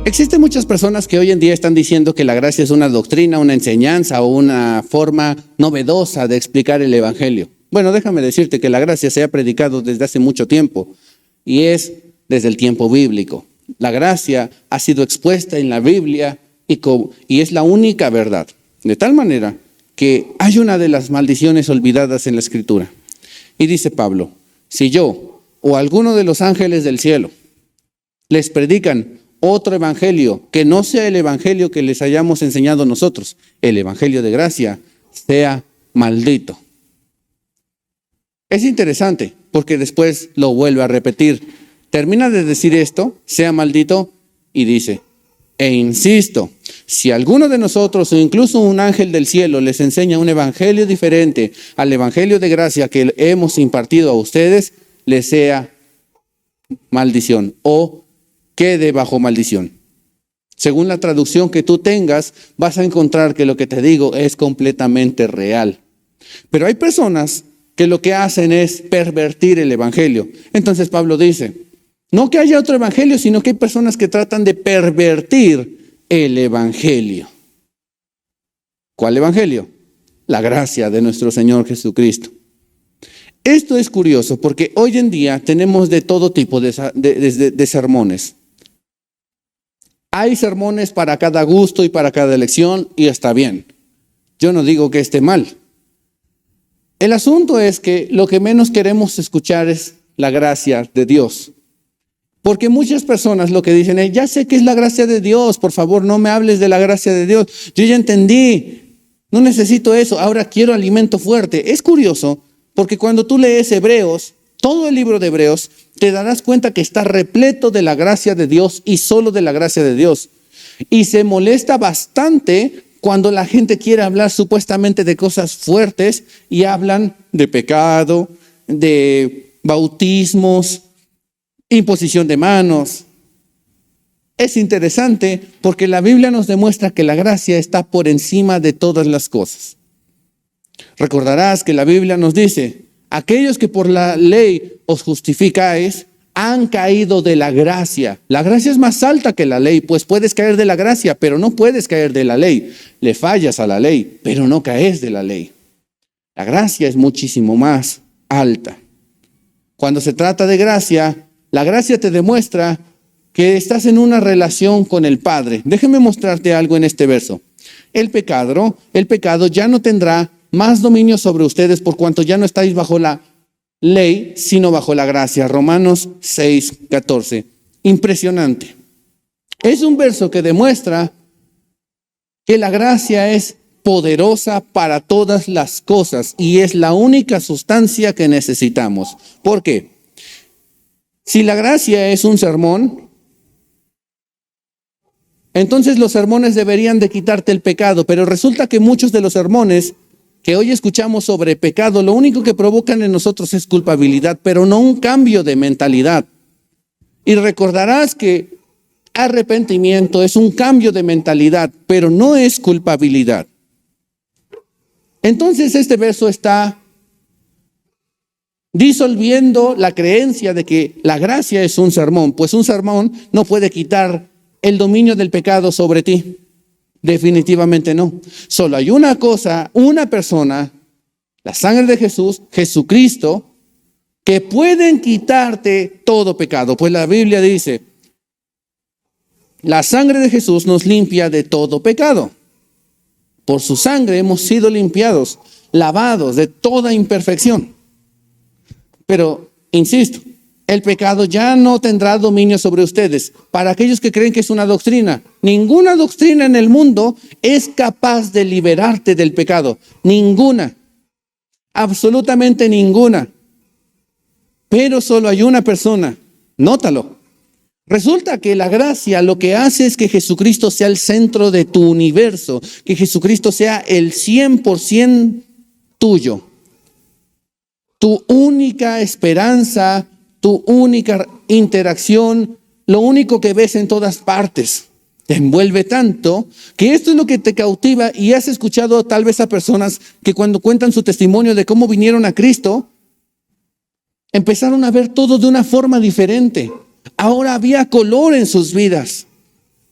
Existen muchas personas que hoy en día están diciendo que la gracia es una doctrina, una enseñanza o una forma novedosa de explicar el evangelio. Bueno, déjame decirte que la gracia se ha predicado desde hace mucho tiempo y es desde el tiempo bíblico. La gracia ha sido expuesta en la Biblia y es la única verdad. De tal manera que hay una de las maldiciones olvidadas en la Escritura. Y dice Pablo, si yo o alguno de los ángeles del cielo les predican otro evangelio que no sea el evangelio que les hayamos enseñado nosotros, el evangelio de gracia, sea maldito. Es interesante porque después lo vuelve a repetir. Termina de decir esto, sea maldito, y dice, e insisto, si alguno de nosotros o incluso un ángel del cielo les enseña un evangelio diferente al evangelio de gracia que hemos impartido a ustedes, les sea maldición o quede bajo maldición. Según la traducción que tú tengas, vas a encontrar que lo que te digo es completamente real. Pero hay personas que lo que hacen es pervertir el evangelio. Entonces Pablo dice, no que haya otro evangelio, sino que hay personas que tratan de pervertir el evangelio. ¿Cuál evangelio? La gracia de nuestro Señor Jesucristo. Esto es curioso porque hoy en día tenemos de todo tipo de sermones. Hay sermones para cada gusto y para cada elección y está bien. Yo no digo que esté mal. El asunto es que lo que menos queremos escuchar es la gracia de Dios. Porque muchas personas lo que dicen es, ya sé que es la gracia de Dios, por favor no me hables de la gracia de Dios. Yo ya entendí, no necesito eso, ahora quiero alimento fuerte. Es curioso porque cuando tú lees Hebreos, todo el libro de Hebreos, te darás cuenta que está repleto de la gracia de Dios y solo de la gracia de Dios. Y se molesta bastante cuando la gente quiere hablar supuestamente de cosas fuertes y hablan de pecado, de bautismos, imposición de manos. Es interesante porque la Biblia nos demuestra que la gracia está por encima de todas las cosas. Recordarás que la Biblia nos dice, aquellos que por la ley os justificáis, han caído de la gracia. La gracia es más alta que la ley, pues puedes caer de la gracia, pero no puedes caer de la ley. Le fallas a la ley, pero no caes de la ley. La gracia es muchísimo más alta. Cuando se trata de gracia, la gracia te demuestra que estás en una relación con el Padre. Déjame mostrarte algo en este verso. El pecado ya no tendrá más dominio sobre ustedes por cuanto ya no estáis bajo la ley, sino bajo la gracia. Romanos 6:14. Impresionante. Es un verso que demuestra que la gracia es poderosa para todas las cosas y es la única sustancia que necesitamos. ¿Por qué? Si la gracia es un sermón, entonces los sermones deberían de quitarte el pecado, pero resulta que muchos de los sermones que hoy escuchamos sobre pecado, lo único que provocan en nosotros es culpabilidad, pero no un cambio de mentalidad. Y recordarás que arrepentimiento es un cambio de mentalidad, pero no es culpabilidad. Entonces este verso está disolviendo la creencia de que la gracia es un sermón, pues un sermón no puede quitar el dominio del pecado sobre ti. Definitivamente no. Solo hay una cosa, una persona, la sangre de Jesús, Jesucristo, que pueden quitarte todo pecado. Pues la Biblia dice, la sangre de Jesús nos limpia de todo pecado. Por su sangre hemos sido limpiados, lavados de toda imperfección. Pero, insisto, el pecado ya no tendrá dominio sobre ustedes. Para aquellos que creen que es una doctrina, ninguna doctrina en el mundo es capaz de liberarte del pecado. Ninguna. Absolutamente ninguna. Pero solo hay una persona. Nótalo. Resulta que la gracia lo que hace es que Jesucristo sea el centro de tu universo. Que Jesucristo sea el 100% tuyo. Tu única esperanza, tu única interacción, lo único que ves en todas partes. Te envuelve tanto que esto es lo que te cautiva y has escuchado tal vez a personas que cuando cuentan su testimonio de cómo vinieron a Cristo, empezaron a ver todo de una forma diferente. Ahora había color en sus vidas.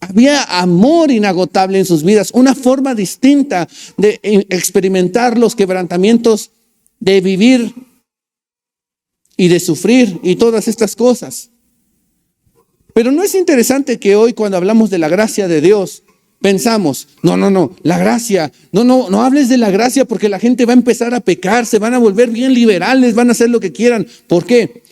Había amor inagotable en sus vidas, una forma distinta de experimentar los quebrantamientos, de vivir y de sufrir y todas estas cosas. Pero ¿no es interesante que hoy, cuando hablamos de la gracia de Dios, pensamos, no, la gracia, no hables de la gracia, porque la gente va a empezar a pecar, se van a volver bien liberales, van a hacer lo que quieran? ¿Por qué?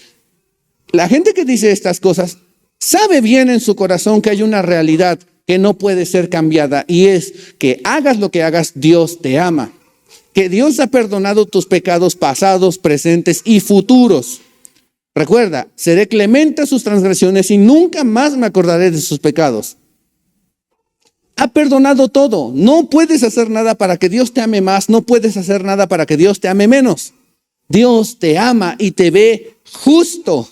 La gente que dice estas cosas sabe bien en su corazón que hay una realidad que no puede ser cambiada, y es que hagas lo que hagas, Dios te ama. Que Dios ha perdonado tus pecados pasados, presentes y futuros. Recuerda, seré clemente a sus transgresiones y nunca más me acordaré de sus pecados. Ha perdonado todo. No puedes hacer nada para que Dios te ame más, no puedes hacer nada para que Dios te ame menos. Dios te ama y te ve justo.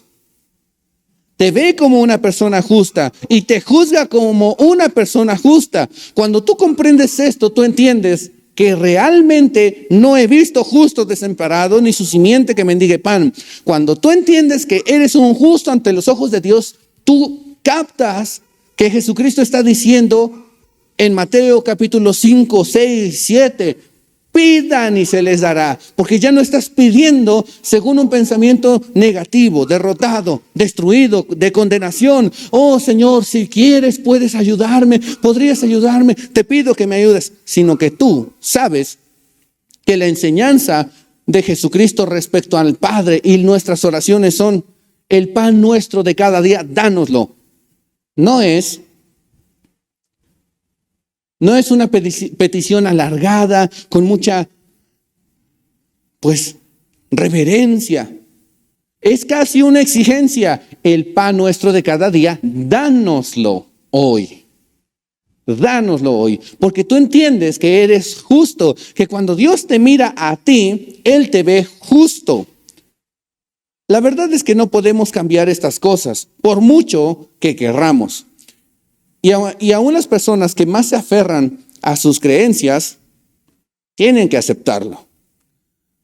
Te ve como una persona justa y te juzga como una persona justa. Cuando tú comprendes esto, tú entiendes que realmente no he visto justo desamparado, ni su simiente que mendigue pan. Cuando tú entiendes que eres un justo ante los ojos de Dios, tú captas que Jesucristo está diciendo en Mateo capítulo 5, 6, 7, pidan y se les dará, porque ya no estás pidiendo según un pensamiento negativo, derrotado, destruido, de condenación. Oh Señor, si quieres puedes ayudarme, podrías ayudarme, te pido que me ayudes. Sino que tú sabes que la enseñanza de Jesucristo respecto al Padre y nuestras oraciones son: el pan nuestro de cada día, dánoslo. No es una petición alargada, con mucha, reverencia. Es casi una exigencia. El pan nuestro de cada día, dánoslo hoy. Dánoslo hoy. Porque tú entiendes que eres justo, que cuando Dios te mira a ti, Él te ve justo. La verdad es que no podemos cambiar estas cosas, por mucho que querramos. Y aún las personas que más se aferran a sus creencias tienen que aceptarlo.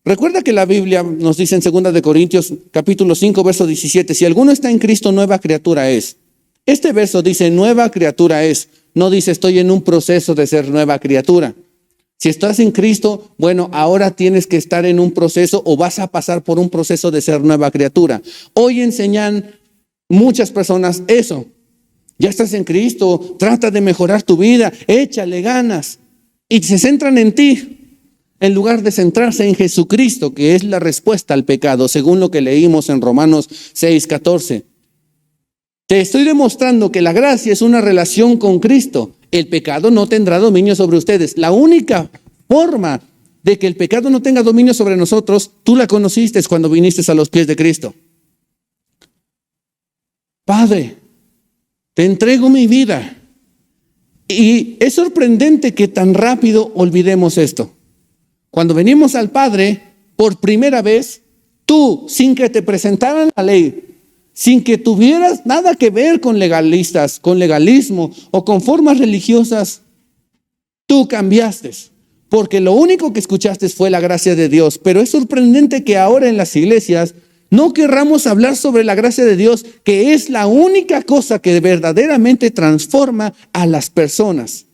Recuerda que la Biblia nos dice en 2 de Corintios capítulo 5 verso 17, si alguno está en Cristo, nueva criatura es. Este verso dice nueva criatura es, no dice estoy en un proceso de ser nueva criatura. Si estás en Cristo, bueno, ahora tienes que estar en un proceso o vas a pasar por un proceso de ser nueva criatura. Hoy enseñan muchas personas eso. Ya estás en Cristo, trata de mejorar tu vida, échale ganas. Y se centran en ti, en lugar de centrarse en Jesucristo, que es la respuesta al pecado, según lo que leímos en Romanos 6:14. Te estoy demostrando que la gracia es una relación con Cristo. El pecado no tendrá dominio sobre ustedes. La única forma de que el pecado no tenga dominio sobre nosotros, tú la conociste cuando viniste a los pies de Cristo. Padre, te entrego mi vida. Y es sorprendente que tan rápido olvidemos esto. Cuando venimos al Padre, por primera vez, tú, sin que te presentaran la ley, sin que tuvieras nada que ver con legalistas, con legalismo o con formas religiosas, tú cambiaste. Porque lo único que escuchaste fue la gracia de Dios. Pero es sorprendente que ahora en las iglesias no querramos hablar sobre la gracia de Dios, que es la única cosa que verdaderamente transforma a las personas.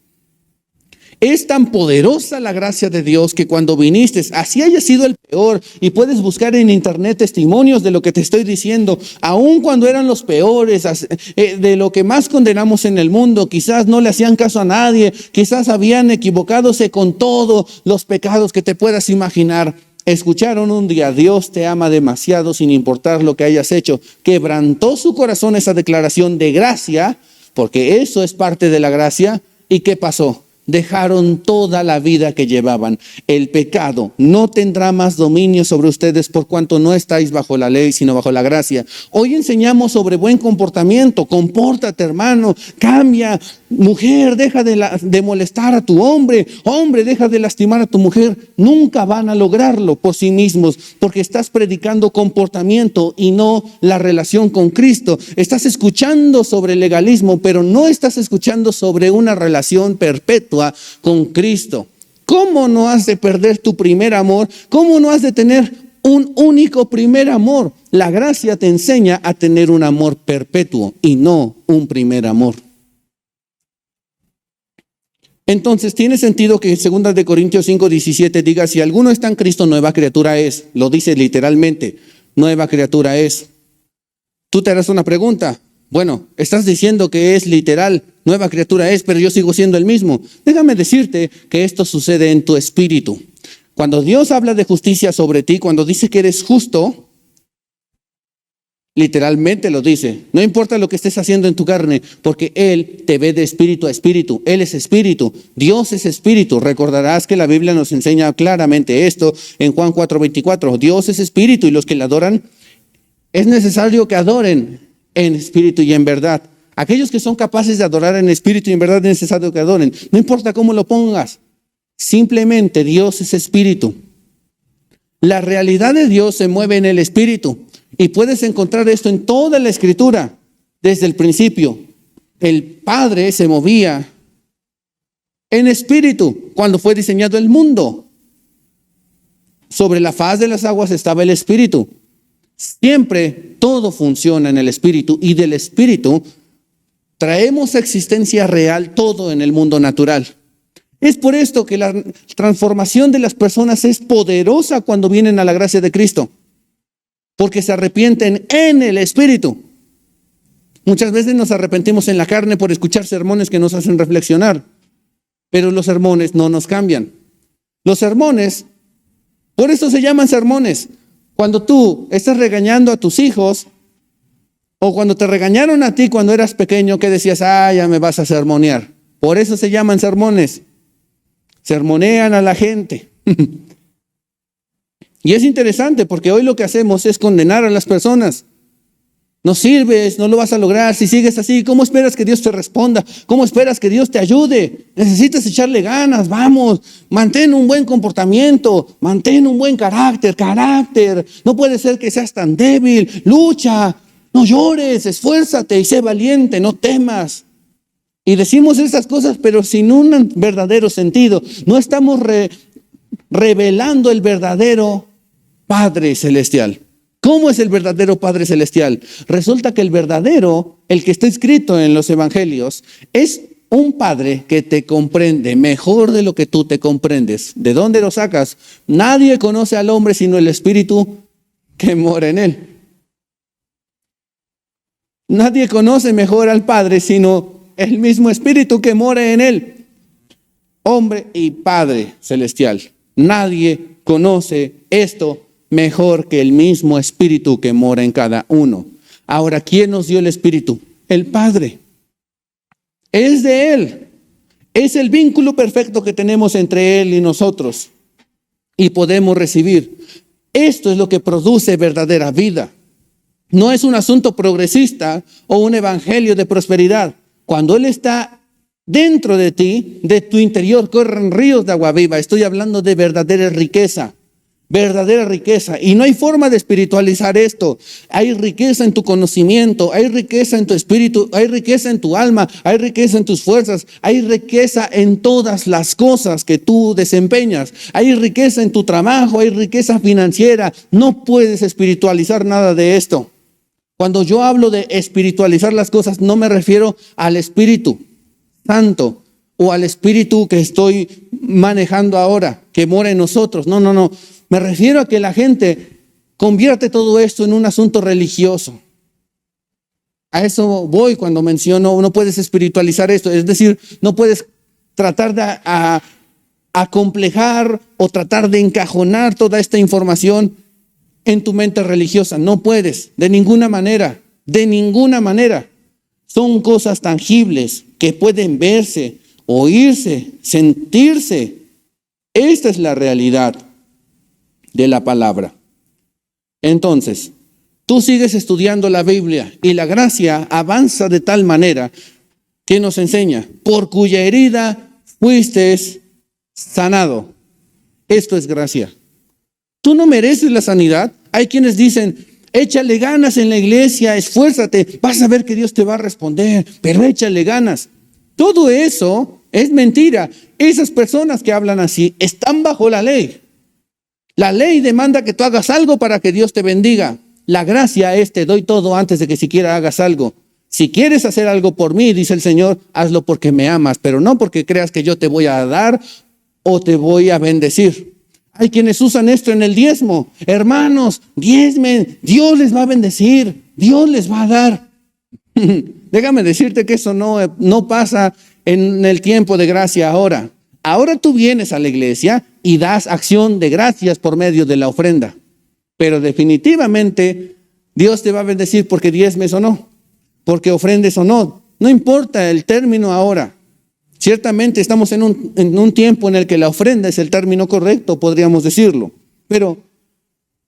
Es tan poderosa la gracia de Dios que cuando viniste, así haya sido el peor, y puedes buscar en internet testimonios de lo que te estoy diciendo, aun cuando eran los peores, de lo que más condenamos en el mundo, quizás no le hacían caso a nadie, quizás habían equivocadose con todos los pecados que te puedas imaginar. Escucharon un día, Dios te ama demasiado sin importar lo que hayas hecho. Quebrantó su corazón esa declaración de gracia, porque eso es parte de la gracia. ¿Y qué pasó? Dejaron toda la vida que llevaban. El pecado no tendrá más dominio sobre ustedes por cuanto no estáis bajo la ley, sino bajo la gracia. Hoy enseñamos sobre buen comportamiento. Compórtate, hermano, cambia. Mujer, deja de molestar a tu hombre. Hombre, deja de lastimar a tu mujer. Nunca van a lograrlo por sí mismos, porque estás predicando comportamiento y no la relación con Cristo. Estás escuchando sobre el legalismo, pero no estás escuchando sobre una relación perpetua con Cristo. ¿Cómo no has de perder tu primer amor? ¿Cómo no has de tener un único primer amor? La gracia te enseña a tener un amor perpetuo y no un primer amor. Entonces tiene sentido que en 2 de Corintios 5:17 diga, si alguno está en Cristo, nueva criatura es. Lo dice literalmente, nueva criatura es. Tú te harás una pregunta. Bueno, estás diciendo que es literal, nueva criatura es, pero yo sigo siendo el mismo. Déjame decirte que esto sucede en tu espíritu. Cuando Dios habla de justicia sobre ti, cuando dice que eres justo, literalmente lo dice. No importa lo que estés haciendo en tu carne, porque Él te ve de espíritu a espíritu. Él es espíritu. Dios es espíritu. Recordarás que la Biblia nos enseña claramente esto en Juan 4:24. Dios es espíritu y los que le adoran, es necesario que adoren en espíritu y en verdad. Aquellos que son capaces de adorar en espíritu y en verdad es necesario que adoren. No importa cómo lo pongas. Simplemente Dios es espíritu. La realidad de Dios se mueve en el espíritu. Y puedes encontrar esto en toda la Escritura, desde el principio. El Padre se movía en espíritu cuando fue diseñado el mundo. Sobre la faz de las aguas estaba el Espíritu. Siempre todo funciona en el Espíritu y del Espíritu traemos a existencia real todo en el mundo natural. Es por esto que la transformación de las personas es poderosa cuando vienen a la gracia de Cristo. Porque se arrepienten en el Espíritu. Muchas veces nos arrepentimos en la carne por escuchar sermones que nos hacen reflexionar. Pero los sermones no nos cambian. Los sermones, por eso se llaman sermones. Cuando tú estás regañando a tus hijos, o cuando te regañaron a ti cuando eras pequeño, que decías, ya me vas a sermonear. Por eso se llaman sermones. Sermonean a la gente. Y es interesante porque hoy lo que hacemos es condenar a las personas. No sirves, no lo vas a lograr. Si sigues así, ¿cómo esperas que Dios te responda? ¿Cómo esperas que Dios te ayude? Necesitas echarle ganas, vamos. Mantén un buen comportamiento, mantén un buen carácter. No puede ser que seas tan débil. Lucha, no llores, esfuérzate y sé valiente, no temas. Y decimos esas cosas, pero sin un verdadero sentido. No estamos revelando el verdadero Padre Celestial. ¿Cómo es el verdadero Padre Celestial? Resulta que el verdadero, el que está escrito en los evangelios, es un Padre que te comprende mejor de lo que tú te comprendes. ¿De dónde lo sacas? Nadie conoce al hombre sino el Espíritu que mora en él. Nadie conoce mejor al Padre sino el mismo Espíritu que mora en él. Hombre y Padre Celestial. Nadie conoce esto mejor que el mismo Espíritu que mora en cada uno. Ahora, ¿quién nos dio el Espíritu? El Padre. Es de Él. Es el vínculo perfecto que tenemos entre Él y nosotros. Y podemos recibir. Esto es lo que produce verdadera vida. No es un asunto progresista o un evangelio de prosperidad. Cuando Él está dentro de ti, de tu interior, corren ríos de agua viva. Estoy hablando de verdadera riqueza. Verdadera riqueza. Y no hay forma de espiritualizar esto. Hay riqueza en tu conocimiento, hay riqueza en tu espíritu, hay riqueza en tu alma, hay riqueza en tus fuerzas, hay riqueza en todas las cosas que tú desempeñas. Hay riqueza en tu trabajo, hay riqueza financiera. No puedes espiritualizar nada de esto. Cuando yo hablo de espiritualizar las cosas, no me refiero al Espíritu Santo o al Espíritu que estoy manejando ahora, que mora en nosotros. No. Me refiero a que la gente convierte todo esto en un asunto religioso. A eso voy cuando menciono, no puedes espiritualizar esto. Es decir, no puedes tratar de acomplejar o tratar de encajonar toda esta información en tu mente religiosa. No puedes, de ninguna manera, de ninguna manera. Son cosas tangibles que pueden verse, oírse, sentirse. Esta es la realidad de la palabra. Entonces, tú sigues estudiando la Biblia y la gracia avanza de tal manera que nos enseña, por cuya herida fuiste sanado. Esto es gracia. Tú no mereces la sanidad. Hay quienes dicen, échale ganas en la iglesia, esfuérzate, vas a ver que Dios te va a responder, pero échale ganas. Todo eso es mentira. Esas personas que hablan así están bajo la ley. La ley demanda que tú hagas algo para que Dios te bendiga. La gracia es te doy todo antes de que siquiera hagas algo. Si quieres hacer algo por mí, dice el Señor, hazlo porque me amas, pero no porque creas que yo te voy a dar o te voy a bendecir. Hay quienes usan esto en el diezmo. Hermanos, diezmen, Dios les va a bendecir, Dios les va a dar. Déjame decirte que eso no pasa en el tiempo de gracia ahora. Ahora tú vienes a la iglesia y das acción de gracias por medio de la ofrenda. Pero definitivamente Dios te va a bendecir porque diezmes o no, porque ofrendes o no. No importa el término ahora. Ciertamente estamos en un tiempo en el que la ofrenda es el término correcto, podríamos decirlo. Pero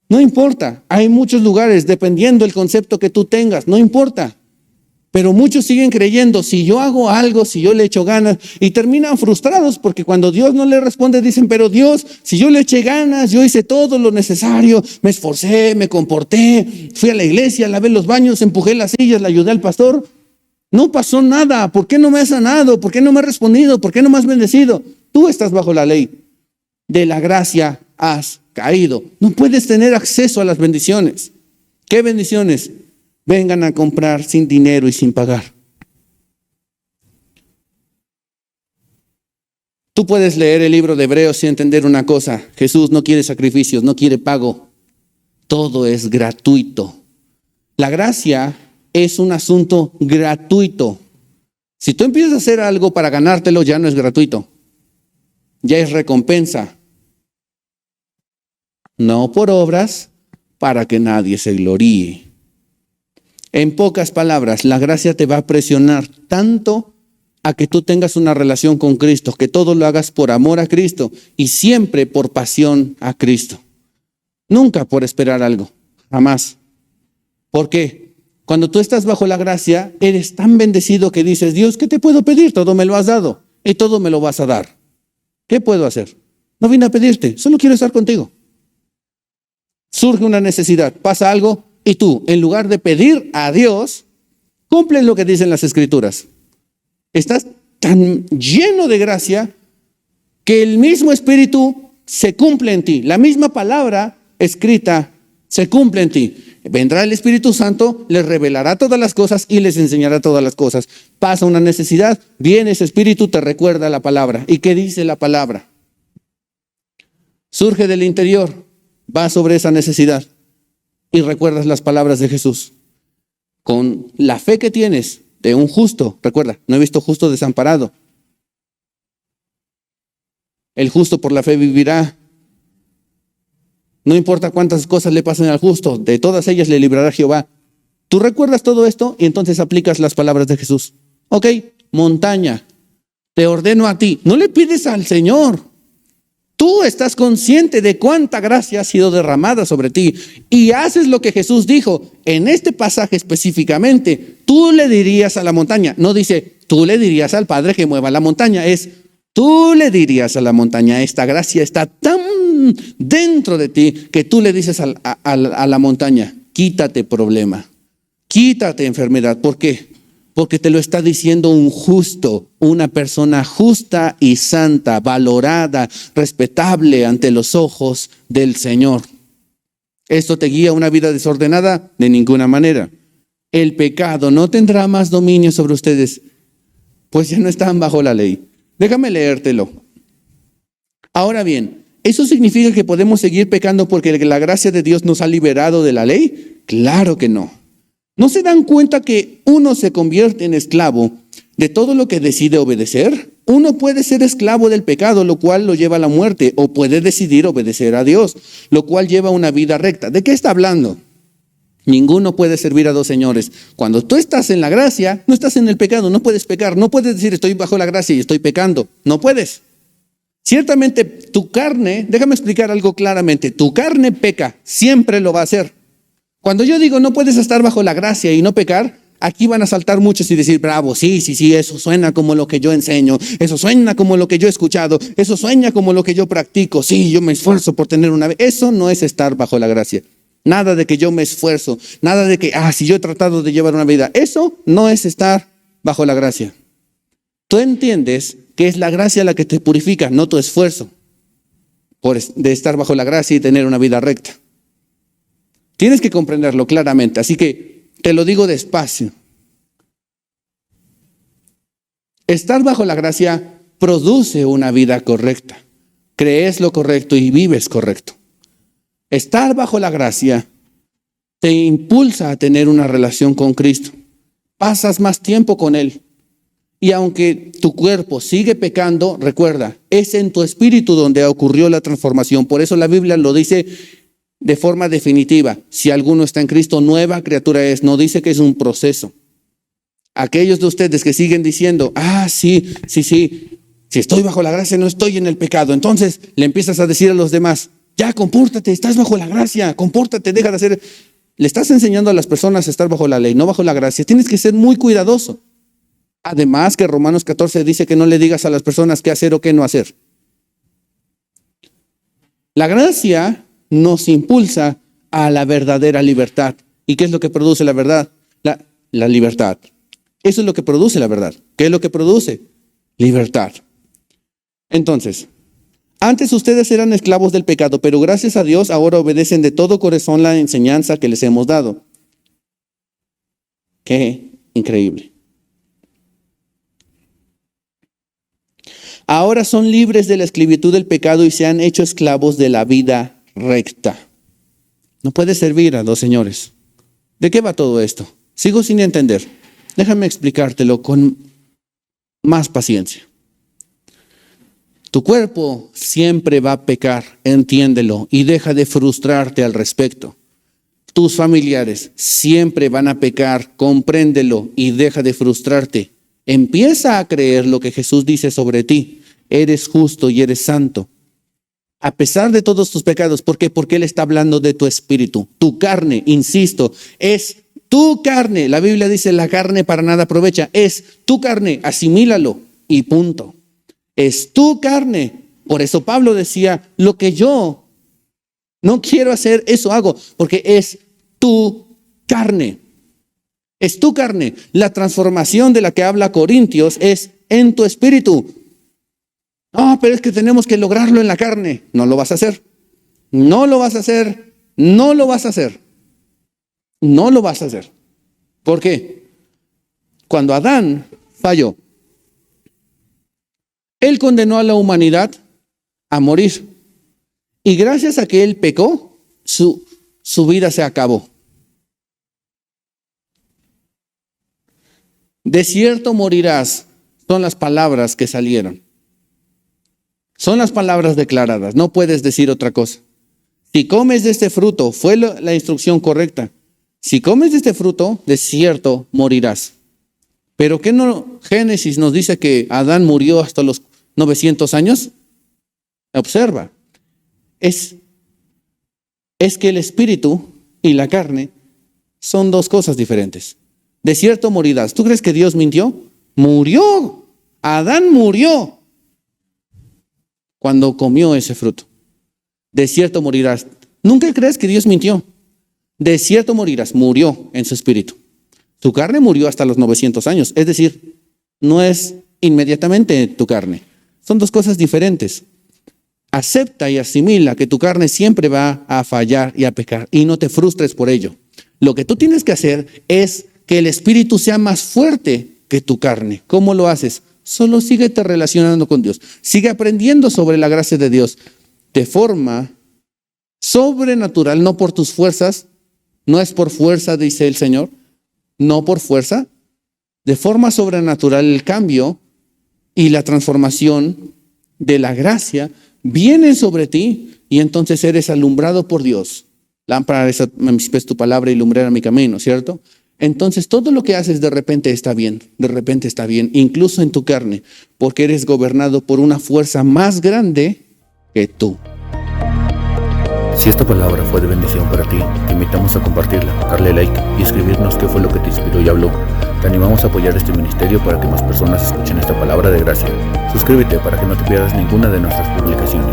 no importa. Hay muchos lugares, dependiendo del concepto que tú tengas, no importa. Pero muchos siguen creyendo, si yo hago algo, si yo le echo ganas, y terminan frustrados porque cuando Dios no le responde dicen, pero Dios, si yo le eché ganas, yo hice todo lo necesario, me esforcé, me comporté, fui a la iglesia, lavé los baños, empujé las sillas, le ayudé al pastor, no pasó nada. ¿Por qué no me has sanado? ¿Por qué no me has respondido? ¿Por qué no me has bendecido? Tú estás bajo la ley. De la gracia has caído. No puedes tener acceso a las bendiciones. ¿Qué bendiciones? Vengan a comprar sin dinero y sin pagar. Tú puedes leer el libro de Hebreos y entender una cosa. Jesús no quiere sacrificios, no quiere pago. Todo es gratuito. La gracia es un asunto gratuito. Si tú empiezas a hacer algo para ganártelo, ya no es gratuito. Ya es recompensa. No por obras, para que nadie se gloríe. En pocas palabras, la gracia te va a presionar tanto a que tú tengas una relación con Cristo, que todo lo hagas por amor a Cristo y siempre por pasión a Cristo. Nunca por esperar algo, jamás. ¿Por qué? Cuando tú estás bajo la gracia, eres tan bendecido que dices, Dios, ¿qué te puedo pedir? Todo me lo has dado y todo me lo vas a dar. ¿Qué puedo hacer? No vine a pedirte, solo quiero estar contigo. Surge una necesidad, pasa algo, y tú, en lugar de pedir a Dios, cumples lo que dicen las Escrituras. Estás tan lleno de gracia que el mismo Espíritu se cumple en ti. La misma palabra escrita se cumple en ti. Vendrá el Espíritu Santo, les revelará todas las cosas y les enseñará todas las cosas. Pasa una necesidad, viene ese Espíritu, te recuerda la palabra. ¿Y qué dice la palabra? Surge del interior, va sobre esa necesidad. Y recuerdas las palabras de Jesús. Con la fe que tienes de un justo, recuerda, no he visto justo desamparado. El justo por la fe vivirá. No importa cuántas cosas le pasen al justo, de todas ellas le librará Jehová. Tú recuerdas todo esto y entonces aplicas las palabras de Jesús. Ok, montaña, te ordeno a ti. No le pides al Señor. Tú estás consciente de cuánta gracia ha sido derramada sobre ti y haces lo que Jesús dijo. En este pasaje específicamente, tú le dirías a la montaña. No dice, tú le dirías al Padre que mueva la montaña. Es, tú le dirías a la montaña. Esta gracia está tan dentro de ti que tú le dices a la montaña, quítate problema, quítate enfermedad. ¿Por qué? Porque te lo está diciendo un justo, una persona justa y santa, valorada, respetable ante los ojos del Señor. ¿Esto te guía a una vida desordenada? De ninguna manera. El pecado no tendrá más dominio sobre ustedes, pues ya no están bajo la ley. Déjame leértelo. Ahora bien, ¿eso significa que podemos seguir pecando porque la gracia de Dios nos ha liberado de la ley? Claro que no. ¿No se dan cuenta que uno se convierte en esclavo de todo lo que decide obedecer? Uno puede ser esclavo del pecado, lo cual lo lleva a la muerte, o puede decidir obedecer a Dios, lo cual lleva a una vida recta. ¿De qué está hablando? Ninguno puede servir a dos señores. Cuando tú estás en la gracia, no estás en el pecado, no puedes pecar, no puedes decir estoy bajo la gracia y estoy pecando. No puedes. Ciertamente tu carne, déjame explicar algo claramente, tu carne peca, siempre lo va a hacer. Cuando yo digo no puedes estar bajo la gracia y no pecar, aquí van a saltar muchos y decir, bravo, sí, eso suena como lo que yo enseño, eso suena como lo que yo he escuchado, eso suena como lo que yo practico, sí, yo me esfuerzo por tener una vida. Eso no es estar bajo la gracia. Nada de que yo me esfuerzo, nada de que, si yo he tratado de llevar una vida. Eso no es estar bajo la gracia. Tú entiendes que es la gracia la que te purifica, no tu esfuerzo de estar bajo la gracia y tener una vida recta. Tienes que comprenderlo claramente, así que te lo digo despacio. Estar bajo la gracia produce una vida correcta. Crees lo correcto y vives correcto. Estar bajo la gracia te impulsa a tener una relación con Cristo. Pasas más tiempo con Él. Y aunque tu cuerpo sigue pecando, recuerda, es en tu espíritu donde ocurrió la transformación. Por eso la Biblia lo dice de forma definitiva. Si alguno está en Cristo, nueva criatura es. No dice que es un proceso. Aquellos de ustedes que siguen diciendo, sí, si estoy bajo la gracia, no estoy en el pecado. Entonces le empiezas a decir a los demás, ya compórtate, estás bajo la gracia, compórtate, deja de hacer. Le estás enseñando a las personas a estar bajo la ley, no bajo la gracia. Tienes que ser muy cuidadoso. Además que Romanos 14 dice que no le digas a las personas qué hacer o qué no hacer. La gracia nos impulsa a la verdadera libertad. ¿Y qué es lo que produce la verdad? La libertad. Eso es lo que produce la verdad. ¿Qué es lo que produce? Libertad. Entonces, antes ustedes eran esclavos del pecado, pero gracias a Dios ahora obedecen de todo corazón la enseñanza que les hemos dado. Qué increíble. Ahora son libres de la esclavitud del pecado y se han hecho esclavos de la vida recta. No puedes servir a dos señores. ¿De qué va todo esto? Sigo sin entender. Déjame explicártelo con más paciencia. Tu cuerpo siempre va a pecar, entiéndelo, y deja de frustrarte al respecto. Tus familiares siempre van a pecar, compréndelo y deja de frustrarte. Empieza a creer lo que Jesús dice sobre ti. Eres justo y eres santo. A pesar de todos tus pecados, ¿por qué? Porque Él está hablando de tu espíritu. Tu carne, insisto, es tu carne. La Biblia dice, la carne para nada aprovecha. Es tu carne, asimílalo y punto. Es tu carne. Por eso Pablo decía, lo que yo no quiero hacer, eso hago, porque es tu carne. Es tu carne. La transformación de la que habla Corintios es en tu espíritu. No, pero es que tenemos que lograrlo en la carne. No lo vas a hacer. No lo vas a hacer. No lo vas a hacer. No lo vas a hacer. ¿Por qué? Cuando Adán falló, Él condenó a la humanidad a morir. Y gracias a que Él pecó, su vida se acabó. De cierto morirás, son las palabras que salieron. Son las palabras declaradas, no puedes decir otra cosa. Si comes de este fruto, fue la instrucción correcta. Si comes de este fruto, de cierto morirás. Pero ¿qué no Génesis nos dice que Adán murió hasta los 900 años? Observa. Es que el espíritu y la carne son dos cosas diferentes. De cierto morirás. ¿Tú crees que Dios mintió? Murió. Adán murió cuando comió ese fruto. De cierto morirás. ¿Nunca crees que Dios mintió? De cierto morirás. Murió en su espíritu. Tu carne murió hasta los 900 años. Es decir, no es inmediatamente tu carne. Son dos cosas diferentes. Acepta y asimila que tu carne siempre va a fallar y a pecar. Y no te frustres por ello. Lo que tú tienes que hacer es que el espíritu sea más fuerte que tu carne. ¿Cómo lo haces? Solo síguete relacionando con Dios. Sigue aprendiendo sobre la gracia de Dios de forma sobrenatural, no por tus fuerzas. No es por fuerza, dice el Señor. No por fuerza. De forma sobrenatural el cambio y la transformación de la gracia vienen sobre ti y entonces eres alumbrado por Dios. Lámpara es a mis pies tu palabra y lumbrera mi camino, ¿cierto? Entonces todo lo que haces de repente está bien, incluso en tu carne, porque eres gobernado por una fuerza más grande que tú. Si esta palabra fue de bendición para ti, te invitamos a compartirla, darle like y escribirnos qué fue lo que te inspiró y habló. Te animamos a apoyar este ministerio para que más personas escuchen esta palabra de gracia. Suscríbete para que no te pierdas ninguna de nuestras publicaciones.